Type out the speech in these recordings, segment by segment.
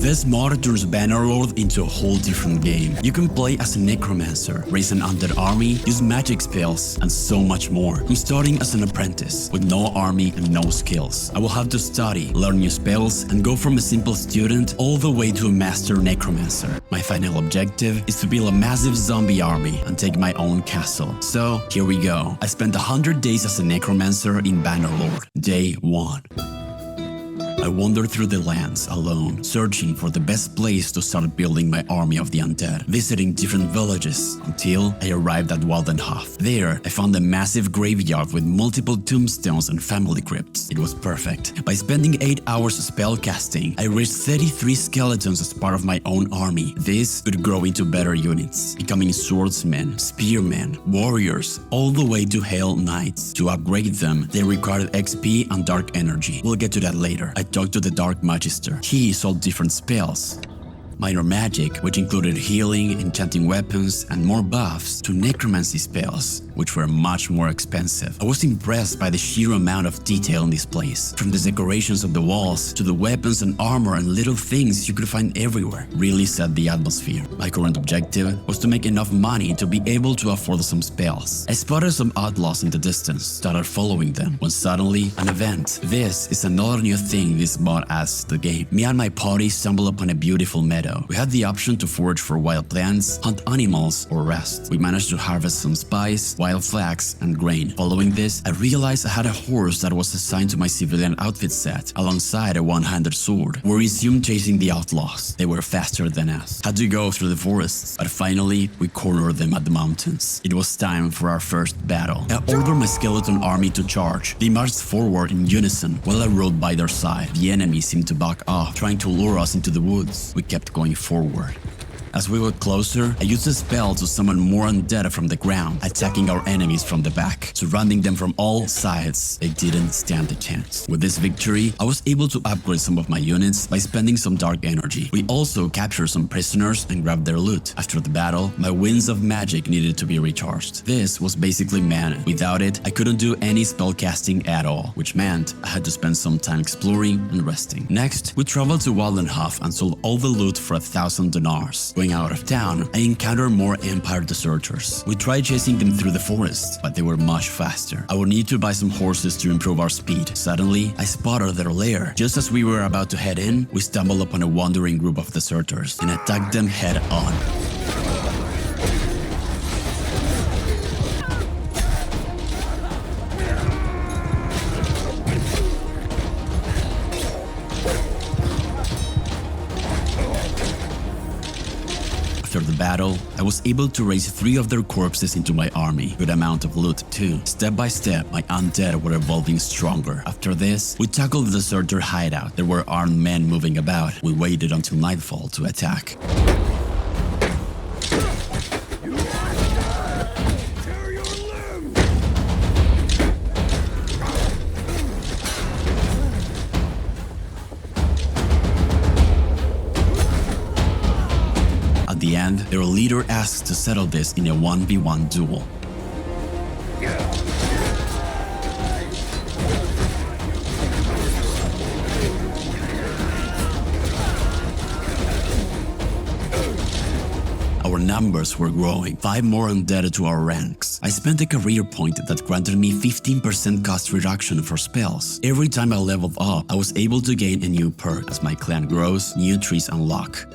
This mod turns Bannerlord into a whole different game. You can play as a Necromancer, raise an undead army, use magic spells, and so much more. I'm starting as an apprentice, with no army and no skills. I will have to study, learn new spells, and go from a simple student all the way to a master Necromancer. My final objective is to build a massive zombie army and take my own castle. So, here we go. I spent 100 days as a Necromancer in Bannerlord. Day 1. I wandered through the lands alone, searching for the best place to start building my army of the undead, visiting different villages until I arrived at Waldenhof. There, I found a massive graveyard with multiple tombstones and family crypts. It was perfect. By spending 8 hours spellcasting, I reached 33 skeletons as part of my own army. This could grow into better units, becoming swordsmen, spearmen, warriors, all the way to Hell Knights. To upgrade them, they required XP and dark energy. We'll get to that later. I talked to the Dark Magister. He sold different spells. Minor magic, which included healing, enchanting weapons, and more buffs, to necromancy spells, which were much more expensive. I was impressed by the sheer amount of detail in this place, from the decorations of the walls to the weapons and armor and little things you could find everywhere. Really set the atmosphere. My current objective was to make enough money to be able to afford some spells. I spotted some outlaws in the distance, started following them, when suddenly an event. This is another new thing this mod adds to the game. Me and my party stumbled upon a beautiful meadow. We had the option to forage for wild plants, hunt animals, or rest. We managed to harvest some spice, wild flax, and grain. Following this, I realized I had a horse that was assigned to my civilian outfit set, alongside a one-handed sword. We resumed chasing the outlaws. They were faster than us. Had to go through the forests, but finally, we cornered them at the mountains. It was time for our first battle. I ordered my skeleton army to charge. They marched forward in unison, while I rode by their side. The enemy seemed to back off, trying to lure us into the woods. We kept going forward. As we got closer, I used a spell to summon more undead from the ground, attacking our enemies from the back, surrounding them from all sides. They didn't stand a chance. With this victory, I was able to upgrade some of my units by spending some dark energy. We also captured some prisoners and grabbed their loot. After the battle, my winds of magic needed to be recharged. This was basically mana. Without it, I couldn't do any spell casting at all, which meant I had to spend some time exploring and resting. Next, we traveled to Waldenhof and sold all the loot for 1,000 dinars. Going out of town, I encountered more Empire deserters. We tried chasing them through the forest, but they were much faster. I would need to buy some horses to improve our speed. Suddenly, I spotted their lair. Just as we were about to head in, we stumbled upon a wandering group of deserters and attacked them head on. After the battle, I was able to raise 3 of their corpses into my army. Good amount of loot too. Step by step, my undead were evolving stronger. After this, we tackled the deserter hideout. There were armed men moving about. We waited until nightfall to attack. At the end, their leader asked to settle this in a 1v1 duel. Our numbers were growing, 5 more undead to our ranks. I spent a career point that granted me 15% cost reduction for spells. Every time I leveled up, I was able to gain a new perk. As my clan grows, new trees unlock.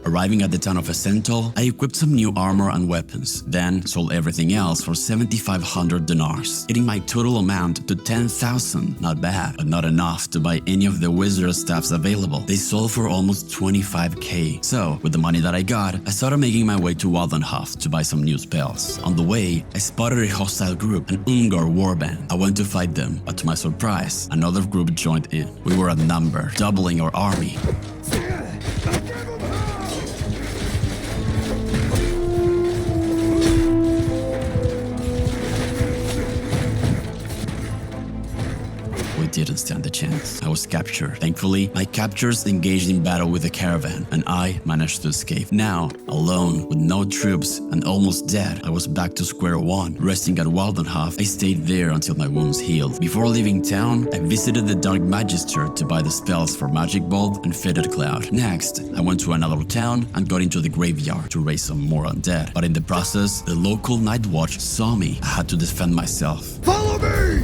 Arriving at the town of Esentol, I equipped some new armor and weapons, then sold everything else for 7,500 dinars, getting my total amount to 10,000. Not bad, but not enough to buy any of the wizard stuffs available. They sold for almost 25k. So, with the money that I got, I started making my way to Waldenhof to buy some new spells. On the way, I spotted a hostile group, an Ungar warband. I went to fight them, but to my surprise, another group joined in. We were outnumbered, doubling our army. didn't stand a chance. I was captured. Thankfully, my captors engaged in battle with the caravan, and I managed to escape. Now, alone, with no troops, and almost dead, I was back to square one. Resting at Waldenhof, I stayed there until my wounds healed. Before leaving town, I visited the Dark Magister to buy the spells for Magic Bolt and Fitted Cloud. Next, I went to another town and got into the graveyard to raise some more undead. But in the process, the local night watch saw me. I had to defend myself. Follow me!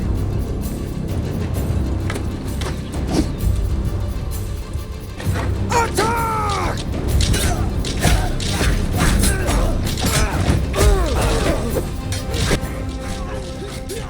Attack!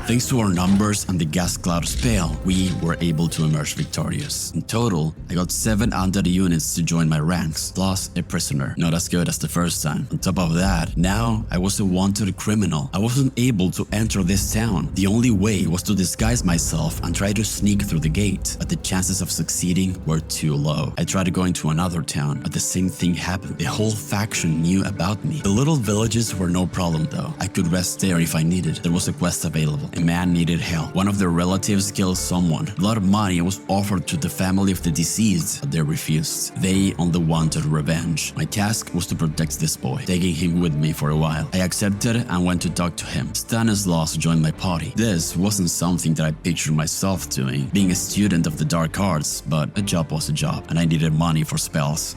Thanks to our numbers and the gas cloud spell, we were able to emerge victorious. In total, I got 7 undead units to join my ranks, plus a prisoner. Not as good as the first time. On top of that, now I was a wanted criminal. I wasn't able to enter this town. The only way was to disguise myself and try to sneak through the gate, but the chances of succeeding were too low. I tried going to another town, but the same thing happened. The whole faction knew about me. The little villages were no problem though. I could rest there if I needed. There was a quest available. A man needed help. One of their relatives killed someone. A lot of money was offered to the family of the deceased, but they refused. They only wanted revenge. My task was to protect this boy, taking him with me for a while. I accepted and went to talk to him. Stanislaus joined my party. This wasn't something that I pictured myself doing, being a student of the dark arts, but a job was a job, and I needed money for spells.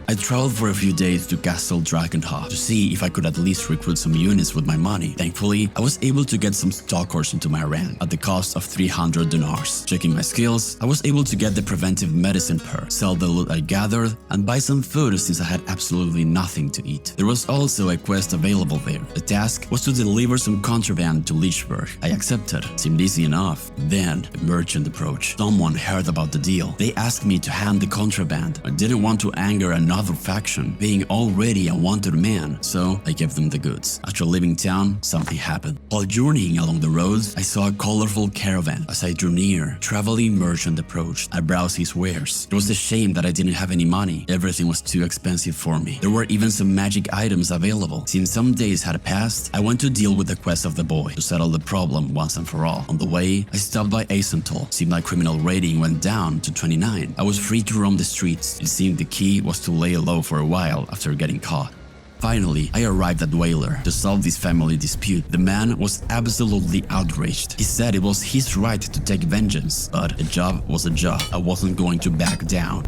I traveled for a few days to Castle Drakenhof to see if I could at least recruit some units with my money. Thankfully, I was able to get some stalkers into my rank at the cost of 300 dinars. Checking my skills, I was able to get the preventive medicine perk, sell the loot I gathered, and buy some food since I had absolutely nothing to eat. There was also a quest available there. The task was to deliver some contraband to Lichberg. I accepted. Seemed easy enough. Then, a merchant approached. Someone heard about the deal. They asked me to hand the contraband. I didn't want to anger another faction, being already a wanted man, so I gave them the goods. After leaving town, something happened. While journeying along the roads, I saw a colorful caravan. As I drew near, a traveling merchant approached. I browsed his wares. It was a shame that I didn't have any money. Everything was too expensive for me. There were even some magic items available. Since some days had passed, I went to deal with the quest of the boy to settle the problem once and for all. On the way, I stopped by Asenthal. Seemed my criminal rating went down to 29. I was free to roam the streets. It seemed the key was to lay low for a while after getting caught. Finally, I arrived at Whaler to solve this family dispute. The man was absolutely outraged. He said it was his right to take vengeance, but a job was a job. I wasn't going to back down.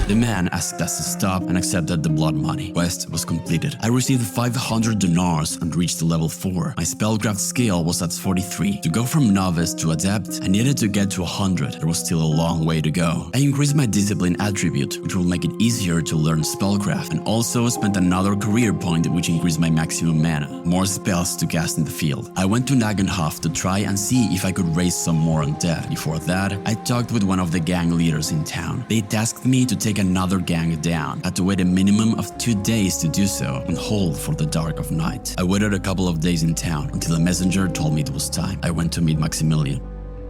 The man asked us to stop and accepted the blood money. Quest was completed. I received 500 dinars and reached level 4. My spellcraft skill was at 43. To go from novice to adept, I needed to get to 100. There was still a long way to go. I increased my discipline attribute, which will make it easier to learn spellcraft, and also spent another career point which increased my maximum mana. More spells to cast in the field. I went to Nagenhof to try and see if I could raise some more undead. Before that, I talked with one of the gang leaders in town. They tasked me to take another gang down. I had to wait a minimum of 2 days to do so and hold for the dark of night. I waited a couple of days in town until a messenger told me it was time. I went to meet Maximilian.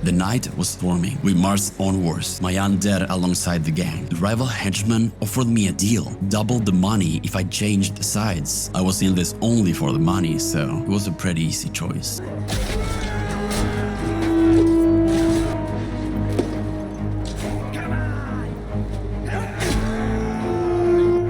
The night was storming. We marched onwards, my undead alongside the gang. The rival henchman offered me a deal, doubled the money if I changed sides. I was in this only for the money, so it was a pretty easy choice.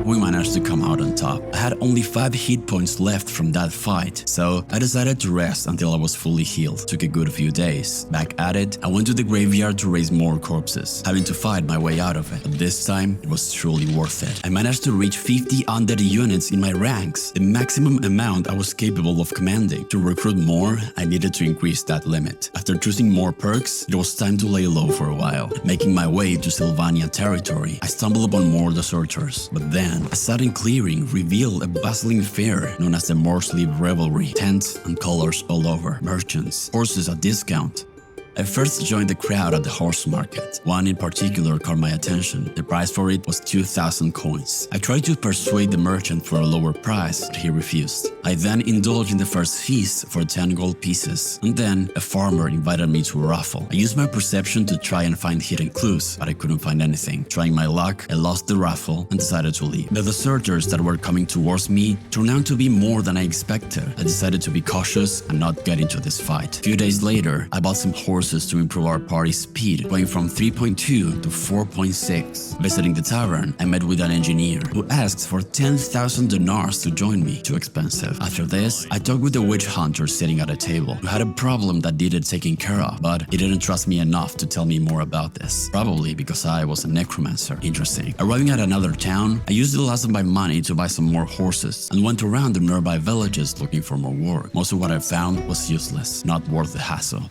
We managed to come out on top. I had only 5 hit points left from that fight, so I decided to rest until I was fully healed. Took a good few days. Back at it, I went to the graveyard to raise more corpses, having to fight my way out of it. But this time, it was truly worth it. I managed to reach 50 undead units in my ranks, the maximum amount I was capable of commanding. To recruit more, I needed to increase that limit. After choosing more perks, it was time to lay low for a while. Making my way to Sylvania territory, I stumbled upon more deserters, but then a sudden clearing revealed a bustling fair known as the Morrslieb revelry. Tents and colors all over, merchants, horses at discount. I first joined the crowd at the horse market. One in particular caught my attention. The price for it was 2,000 coins. I tried to persuade the merchant for a lower price, but he refused. I then indulged in the first feast for 10 gold pieces, and then a farmer invited me to a raffle. I used my perception to try and find hidden clues, but I couldn't find anything. Trying my luck, I lost the raffle and decided to leave. The deserters that were coming towards me turned out to be more than I expected. I decided to be cautious and not get into this fight. A few days later, I bought some horses to improve our party's speed, going from 3.2 to 4.6. Visiting the tavern, I met with an engineer who asked for 10,000 dinars to join me. Too expensive. After this, I talked with the witch hunter sitting at a table who had a problem that needed taken care of, but he didn't trust me enough to tell me more about this. Probably because I was a necromancer. Interesting. Arriving at another town, I used the last of my money to buy some more horses and went around the nearby villages looking for more work. Most of what I found was useless, not worth the hassle.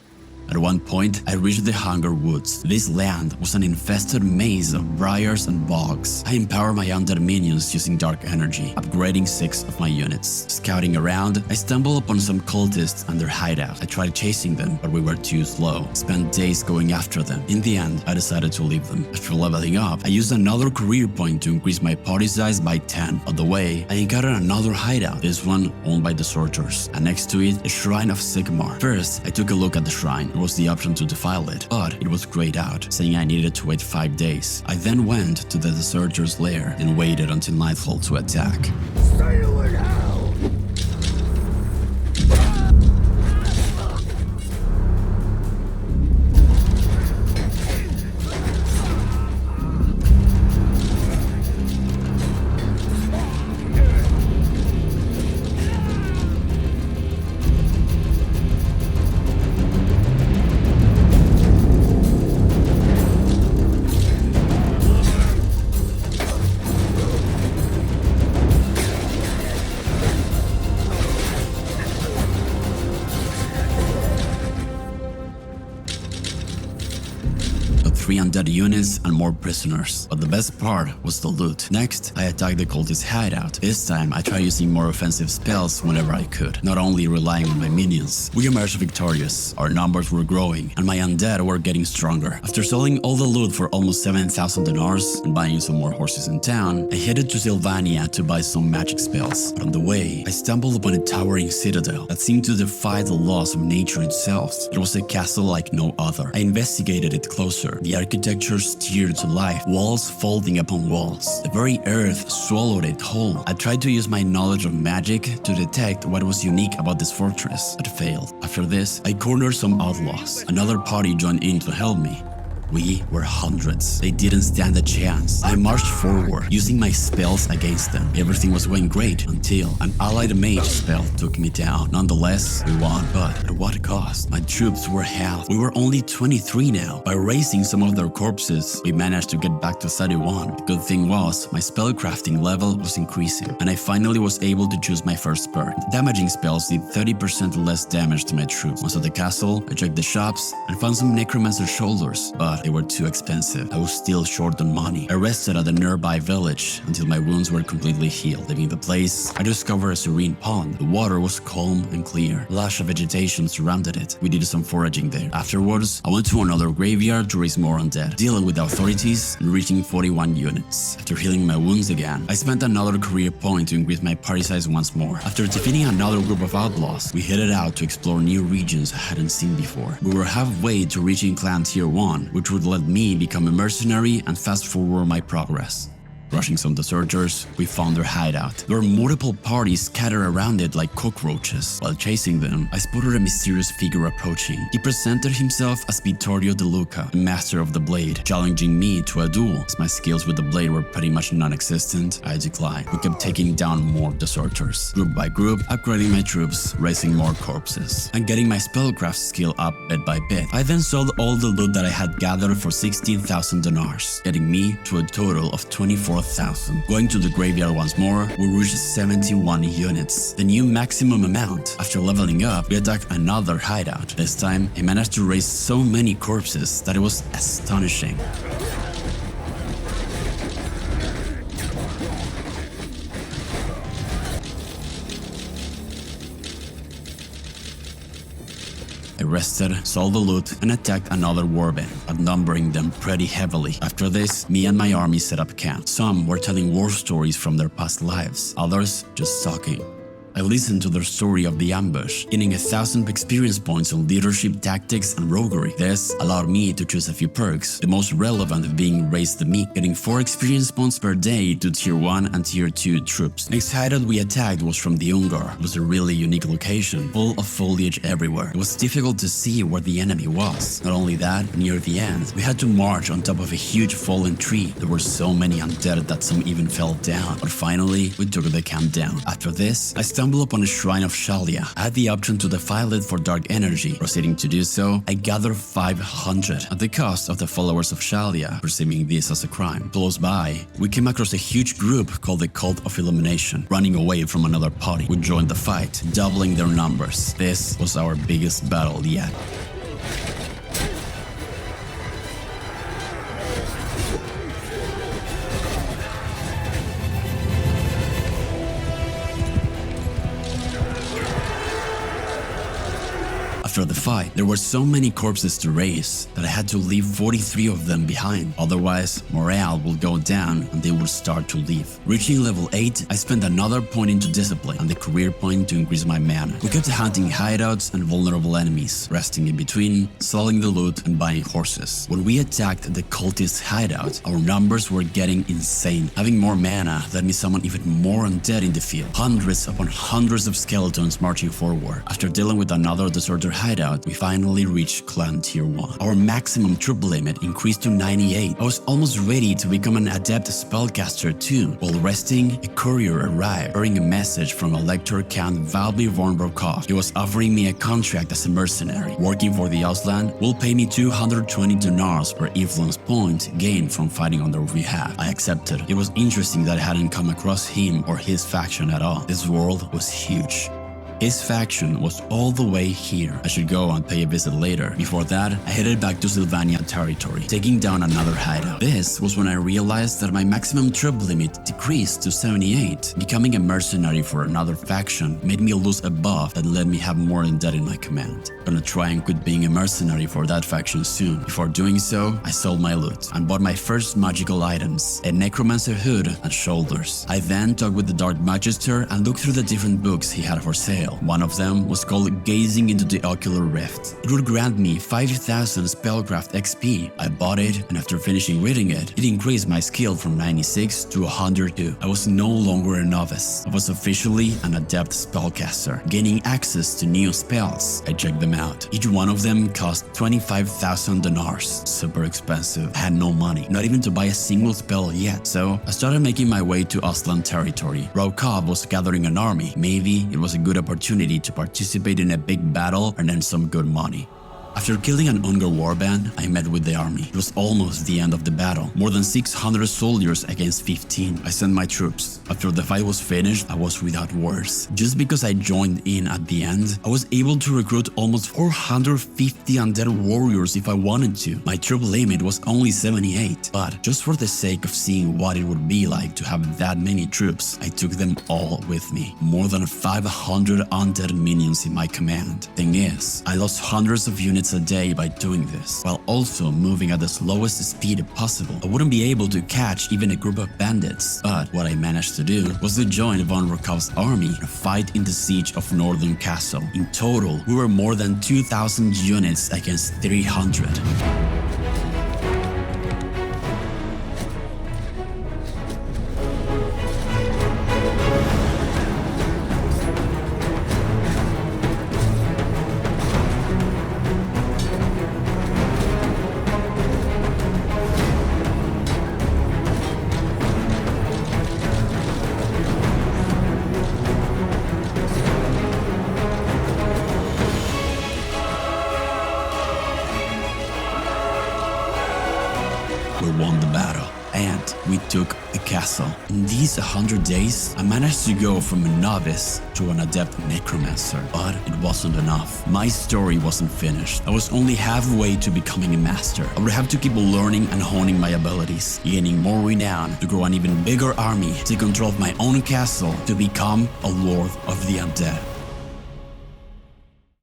At one point, I reached the Hunger Woods. This land was an infested maze of briars and bogs. I empowered my undead minions using dark energy, upgrading 6 of my units. Scouting around, I stumbled upon some cultists and their hideout. I tried chasing them, but we were too slow. Spent days going after them. In the end, I decided to leave them. After leveling up, I used another career point to increase my party size by 10. On the way, I encountered another hideout, this one owned by deserters, and next to it, a shrine of Sigmar. First, I took a look at the shrine. There was the option to defile it, but it was grayed out, saying I needed to wait 5 days. I then went to the deserter's lair and waited until nightfall to attack. Sail out! Undead units and more prisoners, but the best part was the loot. Next, I attacked the cultist hideout. This time, I tried using more offensive spells whenever I could, not only relying on my minions. We emerged victorious, our numbers were growing, and my undead were getting stronger. After selling all the loot for almost 7,000 dinars and buying some more horses in town, I headed to Sylvania to buy some magic spells. But on the way, I stumbled upon a towering citadel that seemed to defy the laws of nature itself. It was a castle like no other. I investigated it closer. The architecture stirred to life, walls folding upon walls. The very earth swallowed it whole. I tried to use my knowledge of magic to detect what was unique about this fortress, but failed. After this, I cornered some outlaws. Another party joined in to help me. We were hundreds. They didn't stand a chance. I marched forward, using my spells against them. Everything was going great until an allied mage spell took me down. Nonetheless, we won, but at what cost? My troops were half. We were only 23 now. By raising some of their corpses, we managed to get back to 31. The good thing was, my spellcrafting level was increasing, and I finally was able to choose my first perk. The damaging spells did 30% less damage to my troops. Once at the castle, I checked the shops and found some Necromancer shoulders, but they were too expensive. I was still short on money. I rested at a nearby village until my wounds were completely healed. Leaving the place, I discovered a serene pond. The water was calm and clear. Lush vegetation surrounded it. We did some foraging there. Afterwards, I went to another graveyard to raise more undead, dealing with the authorities and reaching 41 units. After healing my wounds again, I spent another career point to increase my party size once more. After defeating another group of outlaws, we headed out to explore new regions I hadn't seen before. We were halfway to reaching clan tier 1, which would let me become a mercenary and fast forward my progress. Rushing some deserters, we found their hideout. There were multiple parties scattered around it like cockroaches. While chasing them, I spotted a mysterious figure approaching. He presented himself as Vittorio De Luca, the master of the blade, challenging me to a duel. As my skills with the blade were pretty much non-existent, I declined. We kept taking down more deserters. Group by group, upgrading my troops, raising more corpses, and getting my spellcraft skill up bit by bit. I then sold all the loot that I had gathered for 16,000 dinars, getting me to a total of 24,000. Going to the graveyard once more, we reached 71 units, the new maximum amount. After leveling up, we attacked another hideout. This time, I managed to raise so many corpses that it was astonishing. I rested, sold the loot, and attacked another warband, outnumbering them pretty heavily. After this, me and my army set up camp. Some were telling war stories from their past lives, others just talking. I listened to their story of the ambush, gaining 1,000 experience points on leadership, tactics, and roguery. This allowed me to choose a few perks, the most relevant being Raise the Meek, getting 4 experience points per day to Tier 1 and Tier 2 troops. Next hideout we attacked was from the Ungar. It was a really unique location, full of foliage everywhere. It was difficult to see where the enemy was. Not only that, near the end, we had to march on top of a huge fallen tree. There were so many undead that some even fell down, but finally, we took the camp down. After this, I stumbled upon a shrine of Shalia. I had the option to defile it for dark energy. Proceeding to do so, I gathered 500 at the cost of the followers of Shalia, perceiving this as a crime. Close by, we came across a huge group called the Cult of Illumination, running away from another party. We joined the fight, doubling their numbers. This was our biggest battle yet. After the fight, there were so many corpses to raise that I had to leave 43 of them behind. Otherwise, morale will go down and they will start to leave. Reaching level 8, I spent another point into discipline and the career point to increase my mana. We kept hunting hideouts and vulnerable enemies, resting in between, selling the loot, and buying horses. When we attacked the cultist hideout, our numbers were getting insane. Having more mana let me summon even more undead in the field. Hundreds upon hundreds of skeletons marching forward. After dealing with another deserter hideout, we finally reached clan tier 1. Our maximum troop limit increased to 98. I was almost ready to become an adept spellcaster too. While resting, a courier arrived, bearing a message from Elector Count Valby von Brokov. He was offering me a contract as a mercenary. Working for the Ausland will pay me 220 dinars per influence point gained from fighting on their behalf. I accepted. It was interesting that I hadn't come across him or his faction at all. This world was huge. His faction was all the way here. I should go and pay a visit later. Before that, I headed back to Sylvania territory, taking down another hideout. This was when I realized that my maximum troop limit decreased to 78. Becoming a mercenary for another faction made me lose a buff that let me have more undead in my command. Gonna try and quit being a mercenary for that faction soon. Before doing so, I sold my loot and bought my first magical items, a Necromancer hood and shoulders. I then talked with the Dark Magister and looked through the different books he had for sale. One of them was called Gazing into the Ocular Rift. It would grant me 5,000 spellcraft XP. I bought it, and after finishing reading it, it increased my skill from 96 to 102. I was no longer a novice. I was officially an adept spellcaster, gaining access to new spells. I checked them out. Each one of them cost 25,000 dinars. Super expensive. I had no money, not even to buy a single spell yet. So I started making my way to Ausland territory. Raukov was gathering an army. Maybe it was a good opportunity to participate in a big battle and earn some good money. After killing an Ungar warband, I met with the army. It was almost the end of the battle. More than 600 soldiers against 15. I sent my troops. After the fight was finished, I was without words. Just because I joined in at the end, I was able to recruit almost 450 undead warriors if I wanted to. My troop limit was only 78, but just for the sake of seeing what it would be like to have that many troops, I took them all with me. More than 500 undead minions in my command. Thing is, I lost hundreds of units a day by doing this, while also moving at the slowest speed possible. I wouldn't be able to catch even a group of bandits, but what I managed to do was to join von Rokov's army and fight in the siege of Northern Castle. In total, we were more than 2,000 units against 300. We won the battle, and we took the castle. In these 100 days, I managed to go from a novice to an adept necromancer, but it wasn't enough. My story wasn't finished. I was only halfway to becoming a master. I would have to keep learning and honing my abilities, gaining more renown, to grow an even bigger army, take control of my own castle, to become a lord of the undead.